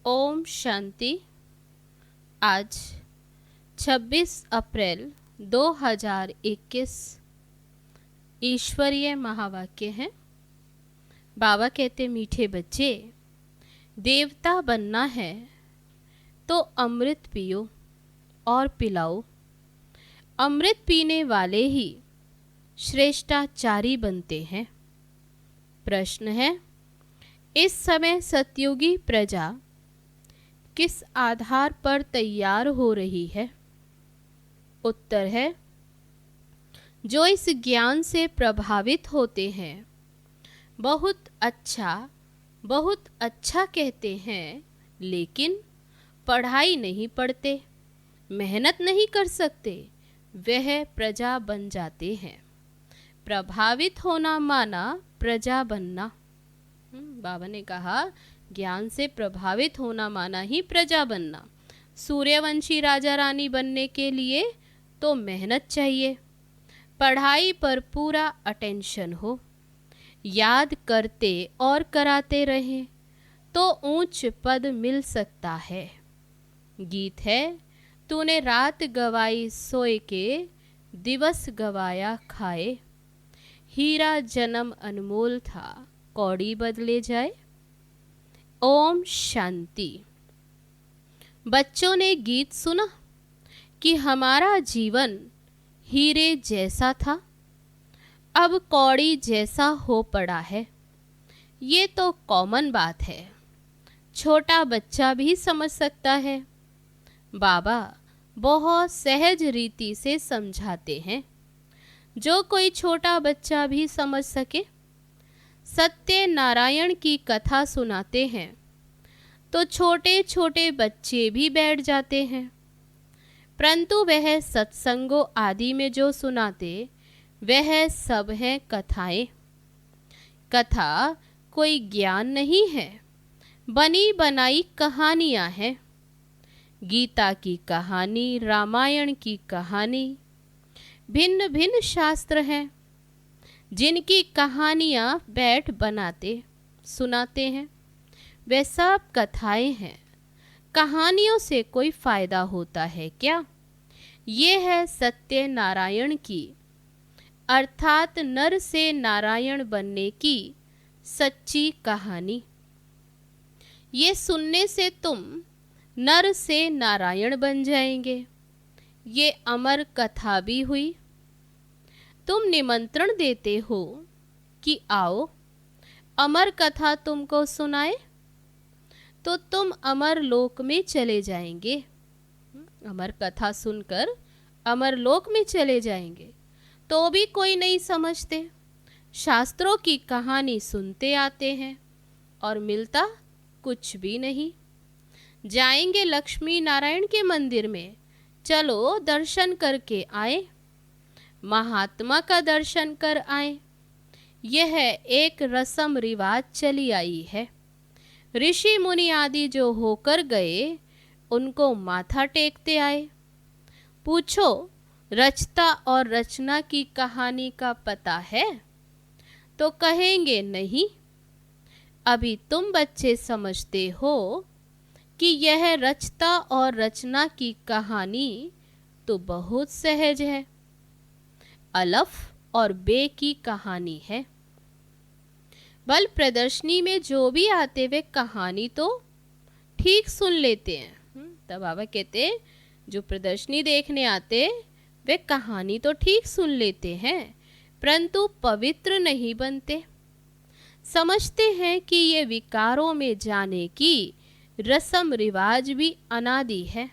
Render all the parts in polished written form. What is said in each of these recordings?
ओम शांति। आज 26 अप्रैल 2021 ईश्वरीय महावाक्य है। बाबा कहते, मीठे बच्चे, देवता बनना है तो अमृत पियो और पिलाओ। अमृत पीने वाले ही श्रेष्ठाचारी बनते हैं। प्रश्न है, इस समय सतयुगी प्रजा किस आधार पर तैयार हो रही है? उत्तर है, जो इस ज्ञान से प्रभावित होते हैं। बहुत अच्छा कहते हैं, लेकिन पढ़ाई नहीं पढ़ते, मेहनत नहीं कर सकते, वह प्रजा बन जाते हैं। प्रभावित होना माना प्रजा बनना। बाबा ने कहा, ज्ञान से प्रभावित होना माना ही प्रजा बनना। सूर्यवंशी राजा रानी बनने के लिए तो मेहनत चाहिए, पढ़ाई पर पूरा अटेंशन हो, याद करते और कराते रहें तो ऊंच पद मिल सकता है। गीत है, तूने रात गवाई सोए के, दिवस गवाया खाए। हीरा जन्म अनमोल था, कौड़ी बदले जाए। ओम शांति। बच्चों ने गीत सुना कि हमारा जीवन हीरे जैसा था, अब कौड़ी जैसा हो पड़ा है। ये तो कॉमन बात है, छोटा बच्चा भी समझ सकता है। बाबा बहुत सहज रीति से समझाते हैं, जो कोई छोटा बच्चा भी समझ सके। सत्य नारायण की कथा सुनाते हैं तो छोटे छोटे बच्चे भी बैठ जाते हैं, परंतु वह सत्संगों आदि में जो सुनाते वह सब है कथाएं। कथा कोई ज्ञान नहीं है, बनी बनाई कहानियां हैं। गीता की कहानी, रामायण की कहानी, भिन्न भिन्न शास्त्र हैं जिनकी कहानियां बैठ बनाते सुनाते हैं। वे सब कथाएं हैं। कहानियों से कोई फायदा होता है क्या? ये है सत्य नारायण की, अर्थात नर से नारायण बनने की सच्ची कहानी। ये सुनने से तुम नर से नारायण बन जाएंगे। ये अमर कथा भी हुई। तुम निमंत्रण देते हो कि आओ अमर कथा तुमको सुनाए, तो तुम अमर लोक में चले जाएंगे। अमर कथा सुनकर अमर लोक में चले जाएंगे। तो भी कोई नहीं समझते। शास्त्रों की कहानी सुनते आते हैं और मिलता कुछ भी नहीं। जाएंगे लक्ष्मी नारायण के मंदिर में, चलो दर्शन करके आए, महात्मा का दर्शन कर आए। यह एक रस्म रिवाज चली आई है। ऋषि मुनि आदि जो होकर गए, उनको माथा टेकते आए। पूछो, रचता और रचना की कहानी का पता है? तो कहेंगे नहीं। अभी तुम बच्चे समझते हो कि यह रचता और रचना की कहानी तो बहुत सहज है। अलफ और बे की कहानी है। बल प्रदर्शनी में जो भी आते वे कहानी तो ठीक सुन लेते हैं। तब बाबा कहते, जो प्रदर्शनी देखने आते वे कहानी तो ठीक सुन लेते हैं, परंतु पवित्र नहीं बनते। समझते हैं कि ये विकारों में जाने की रस्म रिवाज भी अनादि है।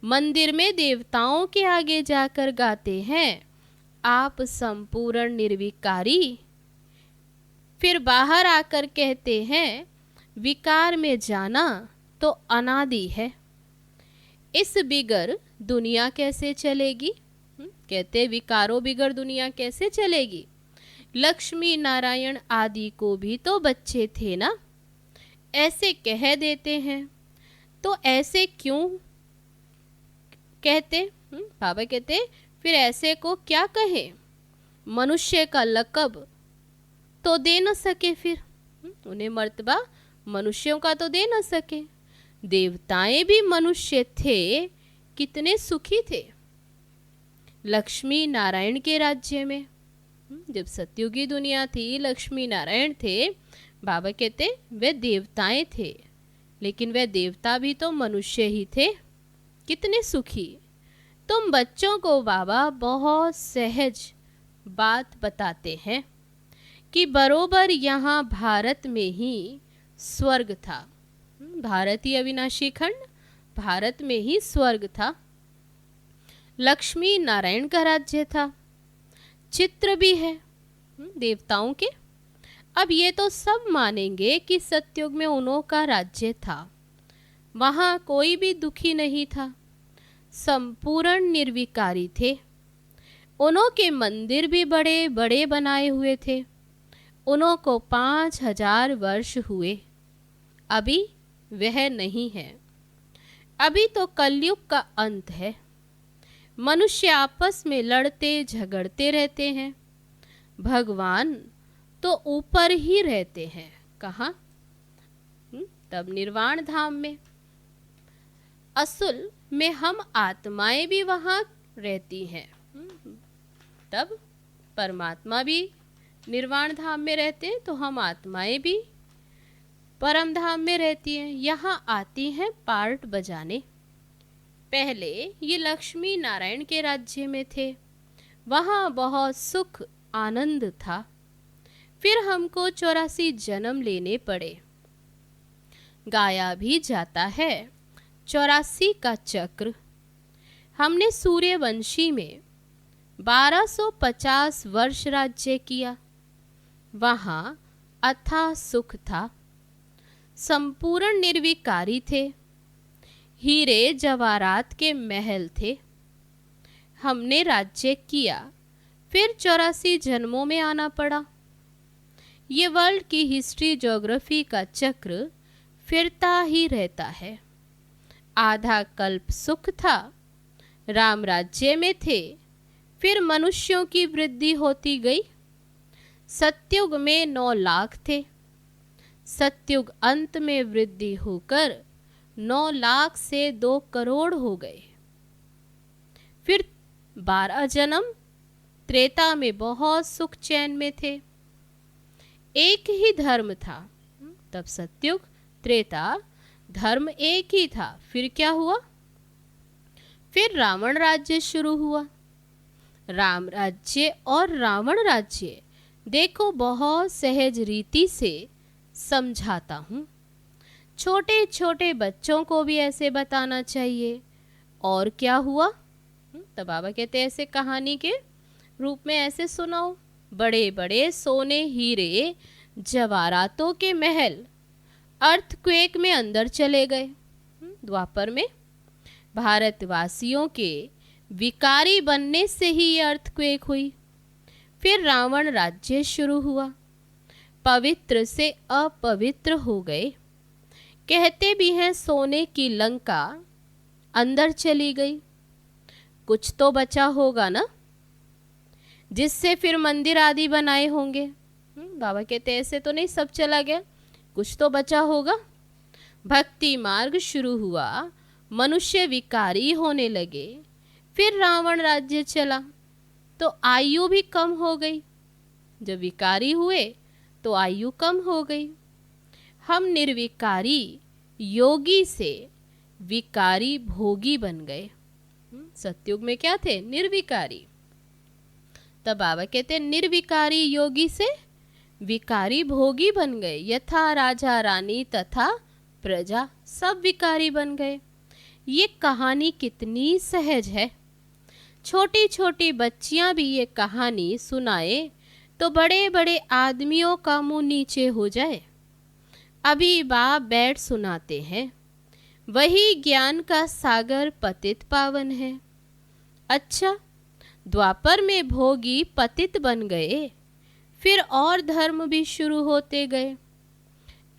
मंदिर में देवताओं के आगे जाकर गाते हैं, आप संपूर्ण निर्विकारी। फिर बाहर आकर कहते हैं, विकार में जाना तो अनादि है। इस बिगर दुनिया कैसे चलेगी? कहते, विकारों बिगर दुनिया कैसे चलेगी? लक्ष्मी नारायण आदि को भी तो बच्चे थे ना। ऐसे कह देते हैं, तो ऐसे क्यों कहते? बाबा कहते, फिर ऐसे को क्या कहे? मनुष्य का लक़ब तो दे न सके, फिर उन्हें मर्तबा मनुष्यों का तो दे न सके। देवताएं भी मनुष्य थे, कितने सुखी थे। लक्ष्मी नारायण के राज्य में, जब सतयुगी दुनिया थी, लक्ष्मी नारायण थे, बाबा कहते वे देवताएं थे, लेकिन वे देवता भी तो मनुष्य ही थे, कितने सुखी। तुम बच्चों को बाबा बहुत सहज बात बताते हैं कि बरोबर यहाँ भारत में ही स्वर्ग था। भारतीय अविनाशी खंड, भारत में ही स्वर्ग था। लक्ष्मी नारायण का राज्य था, चित्र भी है देवताओं के। अब ये तो सब मानेंगे कि सतयुग में उन्हों का राज्य था, वहाँ कोई भी दुखी नहीं था, संपूर्ण निर्विकारी थे। उन्हों के मंदिर भी बड़े बड़े बनाए हुए थे। उन्हों को 5000 वर्ष हुए। अभी वह नहीं है। अभी तो कलयुग का अंत है। मनुष्य आपस में लड़ते झगड़ते रहते हैं। भगवान तो ऊपर ही रहते हैं। कहाँ? तब निर्वाण धाम में। असल में हम आत्माएं भी वहाँ रहती हैं। तब परमात्मा भी निर्वाण धाम में रहते हैं, तो हम आत्माएं भी परम धाम में रहती हैं। यहाँ आती हैं पार्ट बजाने। पहले ये लक्ष्मी नारायण के राज्य में थे, वहाँ बहुत सुख आनंद था। फिर हमको 84 जन्म लेने पड़े। गाया भी जाता है 84 का चक्र। हमने सूर्यवंशी में 1250 वर्ष राज्य किया। वहाँ अथाह सुख था, संपूर्ण निर्विकारी थे, हीरे जवाहरात के महल थे। हमने राज्य किया, फिर 84 जन्मों में आना पड़ा। ये वर्ल्ड की हिस्ट्री ज्योग्राफी का चक्र फिरता ही रहता है। आधा कल्प सुख था, राम राज्य में थे, फिर मनुष्यों की वृद्धि होती गई। सतयुग में 9 लाख थे, सतयुग अंत में वृद्धि होकर 9 लाख से 2 करोड़ हो गए। फिर 12 जन्म त्रेता में बहुत सुख चैन में थे। एक ही धर्म था। तब सतयुग त्रेता धर्म एक ही था। फिर क्या हुआ? फिर रावण राज्य शुरू हुआ। राम राज्य और रावण राज्य देखो, बहुत सहज रीति से समझाता हूँ। छोटे छोटे बच्चों को भी ऐसे बताना चाहिए। और क्या हुआ? तब बाबा कहते ऐसे कहानी के रूप में ऐसे सुनाओ। बड़े बड़े सोने हीरे जवाहरातों के महल अर्थक्वेक में अंदर चले गए। द्वापर में भारतवासियों के विकारी बनने से ही ये अर्थक्वेक हुई। फिर रावण राज्य शुरू हुआ। पवित्र से अपवित्र हो गए। कहते भी हैं सोने की लंका अंदर चली गई। कुछ तो बचा होगा ना, जिससे फिर मंदिर आदि बनाए होंगे। बाबा कहते ऐसे तो नहीं सब चला गया, कुछ तो बचा होगा। भक्ति मार्ग शुरू हुआ, मनुष्य विकारी होने लगे। फिर रावण राज्य चला तो आयु भी कम हो गई। जब विकारी हुए तो आयु कम हो गई। हम निर्विकारी योगी से विकारी भोगी बन गए। सतयुग में क्या थे? निर्विकारी। तब बाबा कहते निर्विकारी योगी से विकारी भोगी बन गए। यथा राजा रानी तथा प्रजा, सब विकारी बन गए। ये कहानी कितनी सहज है। छोटी छोटी बच्चियां भी ये कहानी सुनाए तो बड़े बड़े आदमियों का मुंह नीचे हो जाए। अभी बाप बैठ सुनाते हैं, वही ज्ञान का सागर पतित पावन है। अच्छा, द्वापर में भोगी पतित बन गए, फिर और धर्म भी शुरू होते गए।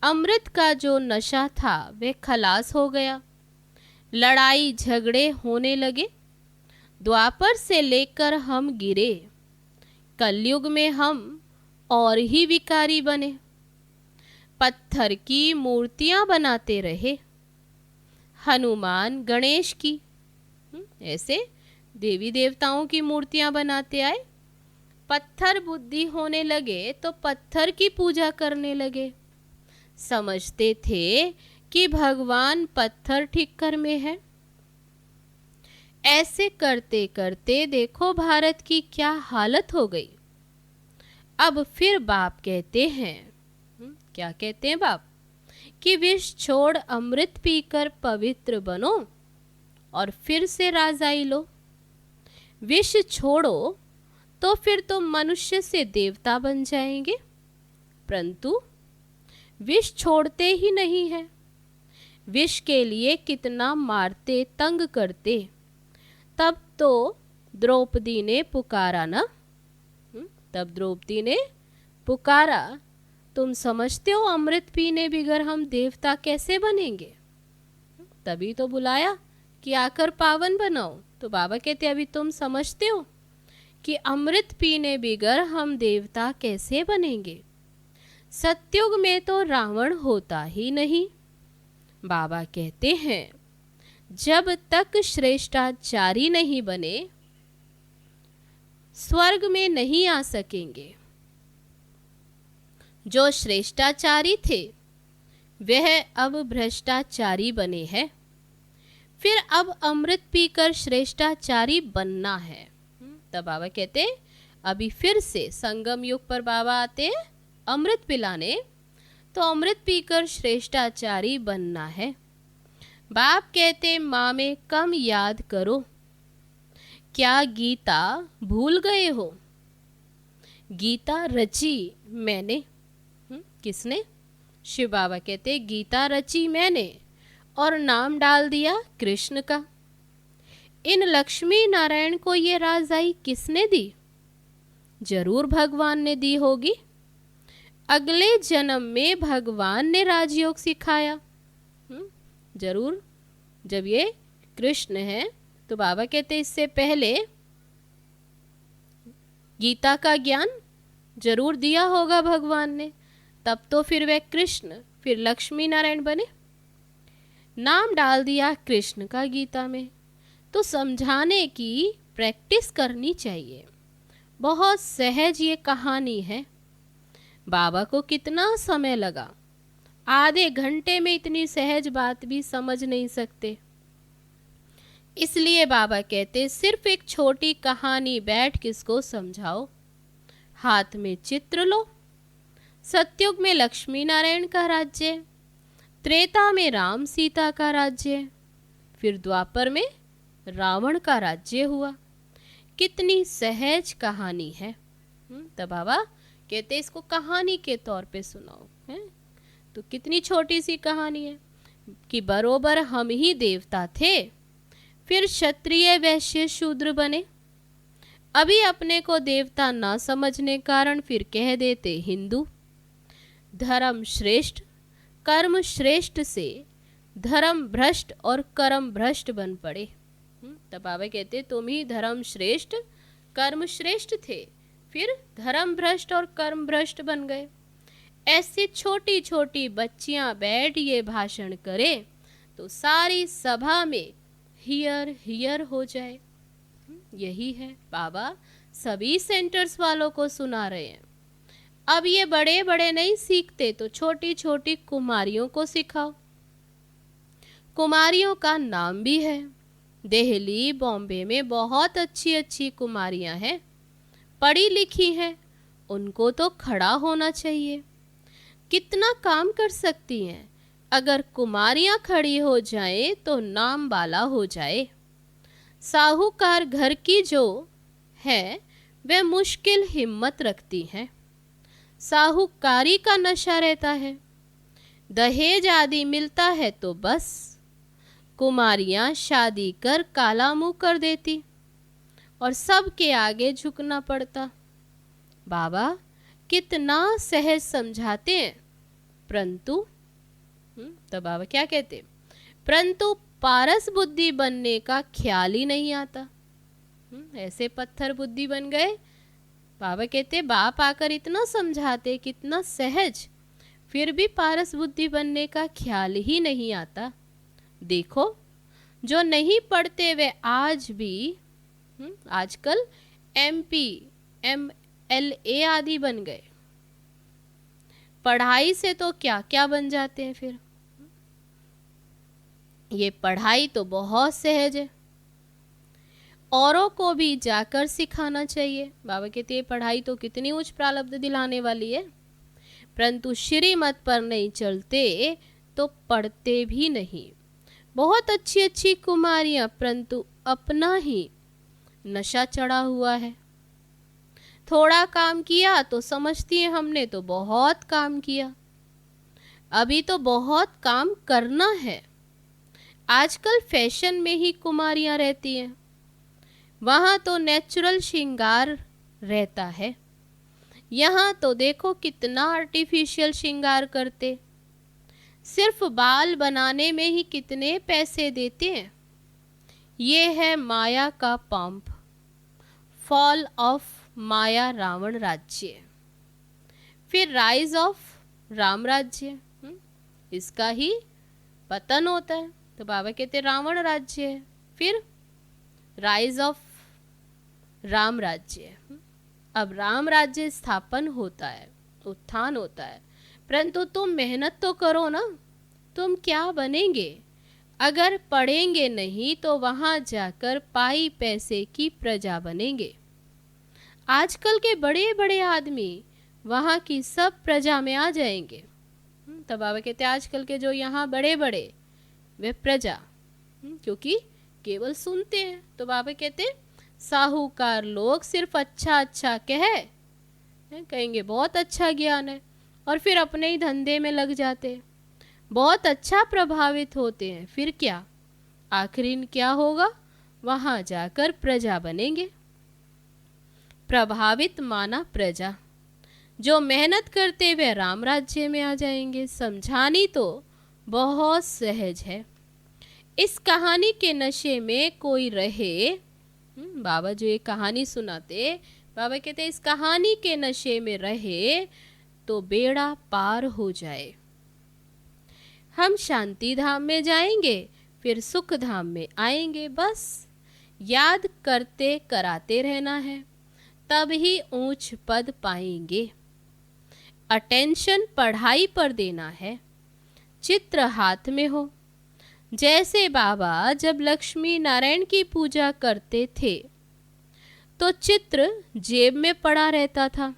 अमृत का जो नशा था वह खलास हो गया। लड़ाई झगड़े होने लगे। द्वापर से लेकर हम गिरे। कलयुग में हम और ही विकारी बने। पत्थर की मूर्तियां बनाते रहे, हनुमान गणेश की। ऐसे देवी देवताओं की मूर्तियां बनाते आए। पत्थर बुद्धि होने लगे तो पत्थर की पूजा करने लगे। समझते थे कि भगवान पत्थर ठिक्कर में है। ऐसे करते करते देखो भारत की क्या हालत हो गई। अब फिर बाप कहते हैं, क्या कहते हैं बाप, कि विष छोड़ अमृत पीकर पवित्र बनो और फिर से राजाई लो। विष छोड़ो तो फिर तो मनुष्य से देवता बन जाएंगे, परंतु विष छोड़ते ही नहीं है। विष के लिए कितना मारते, तंग करते। तब तो द्रौपदी ने पुकारा ना, तब द्रौपदी ने पुकारा, तुम समझते हो अमृत पीने बिगर हम देवता कैसे बनेंगे? तभी तो बुलाया कि आकर पावन बनाओ। तो बाबा कहते अभी तुम समझते हो कि अमृत पीने बिगर हम देवता कैसे बनेंगे? सतयुग में तो रावण होता ही नहीं। बाबा कहते हैं जब तक श्रेष्ठाचारी नहीं बने स्वर्ग में नहीं आ सकेंगे। जो श्रेष्ठाचारी थे वह अब भ्रष्टाचारी बने हैं। फिर अब अमृत पीकर श्रेष्ठाचारी बनना है। तब बाबा कहते अभी फिर से संगम युग पर बाबा आते हैं अमृत पिलाने, तो अमृत पीकर श्रेष्ठाचारी बनना है। बाप कहते माँ में कम याद करो, क्या गीता भूल गए हो? गीता रची मैंने। किसने? शिव बाबा कहते गीता रची मैंने और नाम डाल दिया कृष्ण का। इन लक्ष्मी नारायण को ये राजाई किसने दी? जरूर भगवान ने दी होगी। अगले जन्म में भगवान ने राजयोग सिखाया। जरूर, जब ये कृष्ण है तो बाबा कहते इससे पहले गीता का ज्ञान जरूर दिया होगा भगवान ने, तब तो फिर वह कृष्ण फिर लक्ष्मी नारायण बने। नाम डाल दिया कृष्ण का गीता में। तो समझाने की प्रैक्टिस करनी चाहिए। बहुत सहज ये कहानी है। बाबा को कितना समय लगा, आधे घंटे में इतनी सहज बात भी समझ नहीं सकते। इसलिए बाबा कहते सिर्फ एक छोटी कहानी बैठ किसको समझाओ। हाथ में चित्र लो। सतयुग में लक्ष्मी नारायण का राज्य, त्रेता में राम सीता का राज्य, फिर द्वापर में रावण का राज्य हुआ। कितनी सहज कहानी है। तब बाबा कहते इसको कहानी के तौर पे सुनाओ है। तो कितनी छोटी सी कहानी है कि बरोबर हम ही देवता थे, फिर क्षत्रिय वैश्य शूद्र बने। अभी अपने को देवता ना समझने कारण फिर कह देते हिंदू। धर्म श्रेष्ठ कर्म श्रेष्ठ से धर्म भ्रष्ट और कर्म भ्रष्ट बन पड़े। तब बाबा कहते तुम ही धर्म श्रेष्ठ कर्म श्रेष्ठ थे, फिर धर्म भ्रष्ट और कर्म भ्रष्ट बन गए। ऐसी छोटी छोटी बच्चियां बैठ ये भाषण करे तो सारी सभा में हियर हियर हो जाए। यही है बाबा सभी सेंटर्स वालों को सुना रहे हैं। अब ये बड़े बड़े नहीं सीखते तो छोटी छोटी कुमारियों को सिखाओ। कुमारियों का नाम भी है। दिल्ली बॉम्बे में बहुत अच्छी अच्छी कुमारियां हैं, पढ़ी लिखी हैं, उनको तो खड़ा होना चाहिए। कितना काम कर सकती हैं। अगर कुमारियां खड़ी हो जाएं तो नाम बाला हो जाए। साहूकार घर की जो है वह मुश्किल हिम्मत रखती हैं। साहूकारी का नशा रहता है, दहेज आदि मिलता है तो बस कुमारियां शादी कर काला मुंह कर देती और सबके आगे झुकना पड़ता। बाबा कितना सहज समझाते हैं, परंतु तो बाबा क्या कहते, परंतु पारस बुद्धि बनने का ख्याल ही नहीं आता। ऐसे पत्थर बुद्धि बन गए। बाबा कहते बाप आकर इतना समझाते, कितना सहज, फिर भी पारस बुद्धि बनने का ख्याल ही नहीं आता। देखो, जो नहीं पढ़ते वे आज भी आजकल MP MLA आदि बन गए। पढ़ाई से तो क्या क्या बन जाते हैं फिर। ये पढ़ाई तो बहुत सहज है, औरों को भी जाकर सिखाना चाहिए। बाबा कहते हैं पढ़ाई तो कितनी उच्च प्रारब्ध दिलाने वाली है, परंतु श्रीमत पर नहीं चलते तो पढ़ते भी नहीं। बहुत अच्छी अच्छी कुमारियां, परंतु अपना ही नशा चढ़ा हुआ है। थोड़ा काम किया तो समझती है हमने तो बहुत काम किया, अभी तो बहुत काम करना है। आजकल फैशन में ही कुमारियां रहती हैं, वहाँ तो नेचुरल श्रृंगार रहता है, यहाँ तो देखो कितना आर्टिफिशियल श्रृंगार करते। सिर्फ बाल बनाने में ही कितने पैसे देते हैं। ये है माया का पंप, फॉल ऑफ माया रावण राज्य, फिर राइज ऑफ राम राज्य, इसका ही पतन होता है। तो बाबा कहते रावण राज्य है, फिर राइज ऑफ राम राज्य। अब राम राज्य स्थापन होता है, उत्थान होता है, परंतु तुम मेहनत तो करो ना। तुम क्या बनेंगे अगर पढ़ेंगे नहीं तो वहां जाकर पाई पैसे की प्रजा बनेंगे। आजकल के बड़े बड़े आदमी वहां की सब प्रजा में आ जाएंगे। तो बाबा कहते आजकल के जो यहाँ बड़े बड़े वे प्रजा, क्योंकि केवल सुनते हैं। तो बाबा कहते साहूकार लोग सिर्फ अच्छा अच्छा कहेंगे बहुत अच्छा ज्ञान है, और फिर अपने ही धंधे में लग जाते हैं, बहुत अच्छा प्रभावित होते हैं। फिर क्या आखिरी क्या होगा, वहां जाकर प्रजा बनेंगे। प्रभावित माना प्रजा, जो मेहनत करते वे राम राज्य में आ जाएंगे। समझानी तो बहुत सहज है। इस कहानी के नशे में कोई रहे, बाबा जो ये कहानी सुनाते, बाबा कहते इस कहानी के नशे में रहे तो बेड़ा पार हो जाए। हम शांति धाम में जाएंगे, फिर सुख धाम में आएंगे। बस याद करते कराते रहना है, तब ही ऊंच पद पाएंगे। अटेंशन पढ़ाई पर देना है, चित्र हाथ में हो। जैसे बाबा जब लक्ष्मी नारायण की पूजा करते थे तो चित्र जेब में पड़ा रहता था।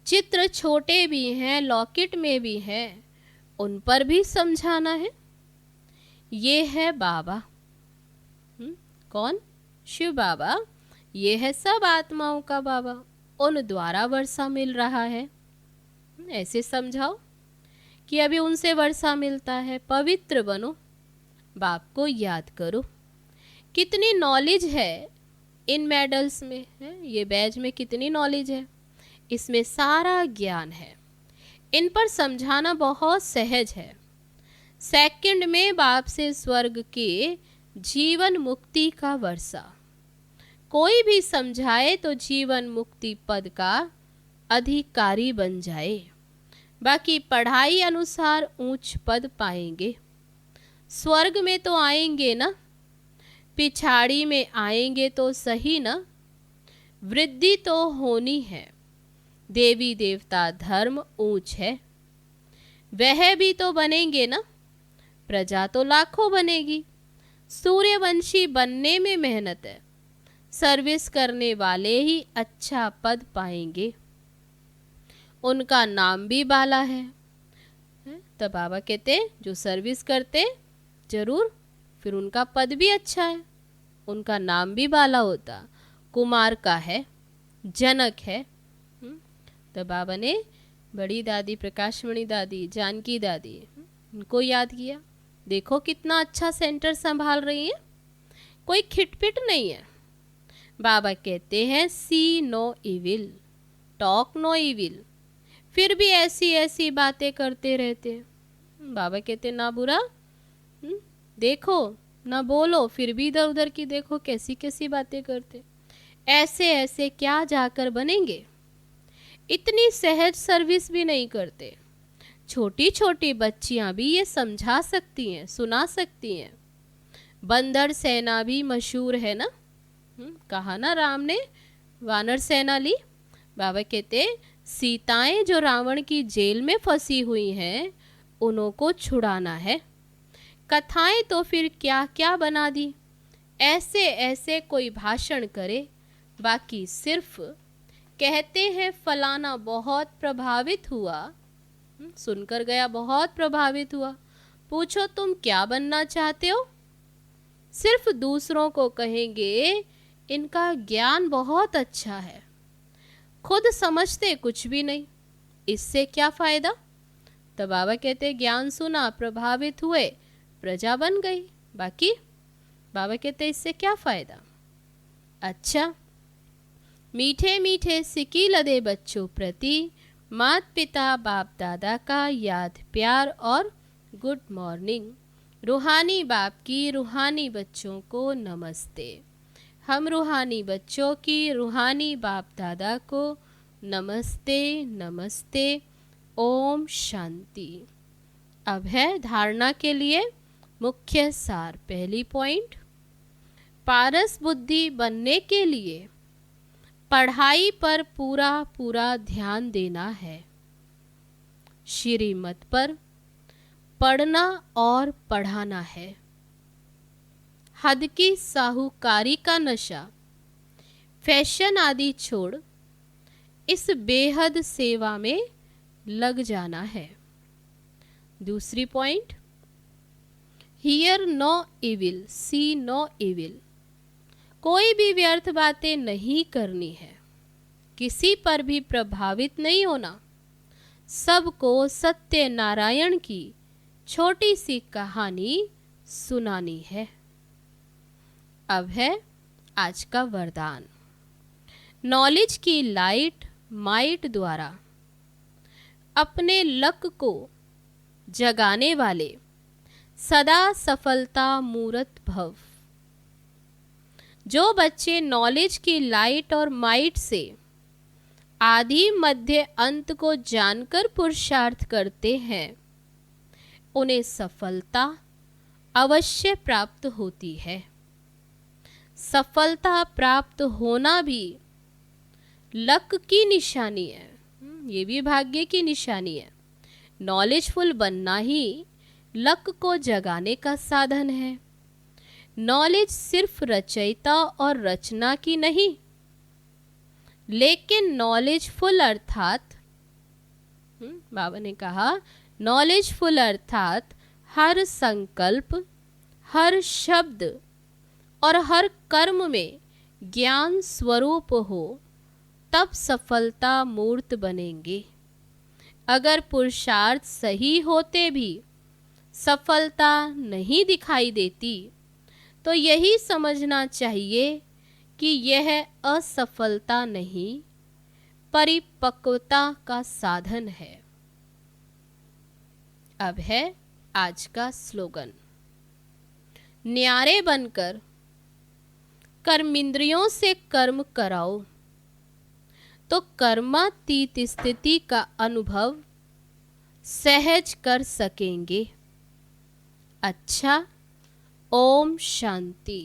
चित्र छोटे भी हैं, लॉकेट में भी हैं, उन पर भी समझाना है। ये है बाबा, कौन? शिव बाबा। ये है सब आत्माओं का बाबा, उन द्वारा वर्षा मिल रहा है। ऐसे समझाओ कि अभी उनसे वर्षा मिलता है। पवित्र बनो, बाप को याद करो। कितनी नॉलेज है इन मेडल्स में, है ये बैज में कितनी नॉलेज है, इसमें सारा ज्ञान है। इन पर समझाना बहुत सहज है। सेकंड में बाप से स्वर्ग के जीवन मुक्ति का वर्षा। कोई भी समझाए तो जीवन मुक्ति पद का अधिकारी बन जाए। बाकी पढ़ाई अनुसार ऊंच पद पाएंगे। स्वर्ग में तो आएंगे ना, पिछाड़ी में आएंगे तो सही ना। वृद्धि तो होनी है, देवी देवता धर्म ऊंच है, वह भी तो बनेंगे ना। प्रजा तो लाखों बनेगी। सूर्यवंशी बनने में मेहनत है, सर्विस करने वाले ही अच्छा पद पाएंगे। उनका नाम भी बाला है। तो बाबा कहते जो सर्विस करते जरूर, फिर उनका पद भी अच्छा है, उनका नाम भी बाला होता। कुमार का है, जनक है। तो बाबा ने बड़ी दादी प्रकाशमणि दादी, जानकी दादी, उनको याद किया। देखो कितना अच्छा सेंटर संभाल रही है, कोई खिटपिट नहीं है। बाबा कहते हैं see no evil, talk no evil, फिर भी ऐसी ऐसी बातें करते रहते हैं। बाबा कहते ना बुरा देखो, ना बोलो, फिर भी इधर उधर की देखो कैसी कैसी बातें करते। ऐसे ऐसे क्या जाकर बनेंगे, इतनी सहज सर्विस भी नहीं करते। छोटी छोटी बच्चियां भी ये समझा सकती हैं, सुना सकती हैं। बंदर सेना भी मशहूर है ना। कहा ना राम ने वानर सेना ली। बाबा कहते सीताएं जो रावण की जेल में फंसी हुई हैं उन्हों को छुड़ाना है। कथाएं तो फिर क्या क्या बना दी, ऐसे ऐसे कोई भाषण करे, बाकी सिर्फ कहते हैं फलाना बहुत प्रभावित हुआ, सुनकर गया बहुत प्रभावित हुआ। पूछो तुम क्या बनना चाहते हो? सिर्फ दूसरों को कहेंगे इनका ज्ञान बहुत अच्छा है, खुद समझते कुछ भी नहीं, इससे क्या फायदा? तो बाबा कहते ज्ञान सुना, प्रभावित हुए, प्रजा बन गई, बाकी बाबा कहते इससे क्या फायदा? अच्छा, मीठे मीठे सिक्की लदे बच्चों प्रति माता पिता बाप दादा का याद प्यार और गुड मॉर्निंग। रूहानी बाप की रूहानी बच्चों को नमस्ते। हम रूहानी बच्चों की रूहानी बाप दादा को नमस्ते नमस्ते। ओम शांति। अब है धारणा के लिए मुख्य सार। पहली पॉइंट, पारस बुद्धि बनने के लिए पढ़ाई पर पूरा पूरा ध्यान देना है। श्रीमत पर पढ़ना और पढ़ाना है। हद की साहूकारी का नशा, फैशन आदि छोड़ इस बेहद सेवा में लग जाना है। दूसरी point, hear no evil see no evil. कोई भी व्यर्थ बातें नहीं करनी है, किसी पर भी प्रभावित नहीं होना, सबको सत्य नारायण की छोटी सी कहानी सुनानी है। अब है आज का वरदान। नॉलेज की लाइट माइट द्वारा अपने लक को जगाने वाले सदा सफलता मूर्त भव। जो बच्चे नॉलेज की लाइट और माइट से आदि मध्य अंत को जानकर पुरुषार्थ करते हैं उन्हें सफलता अवश्य प्राप्त होती है। सफलता प्राप्त होना भी लक की निशानी है, ये भी भाग्य की निशानी है। नॉलेजफुल बनना ही लक को जगाने का साधन है। नॉलेज सिर्फ रचयिता और रचना की नहीं, लेकिन नॉलेजफुल अर्थात बाबा ने कहा नॉलेजफुल अर्थात हर संकल्प, हर शब्द और हर कर्म में ज्ञान स्वरूप हो, तब सफलता मूर्त बनेंगे। अगर पुरुषार्थ सही होते भी सफलता नहीं दिखाई देती तो यही समझना चाहिए कि यह असफलता नहीं, परिपक्वता का साधन है। अब है आज का स्लोगन। न्यारे बनकर कर्मेंद्रियों से कर्म कराओ तो कर्मातीत स्थिति का अनुभव सहज कर सकेंगे। अच्छा, ओम शांति।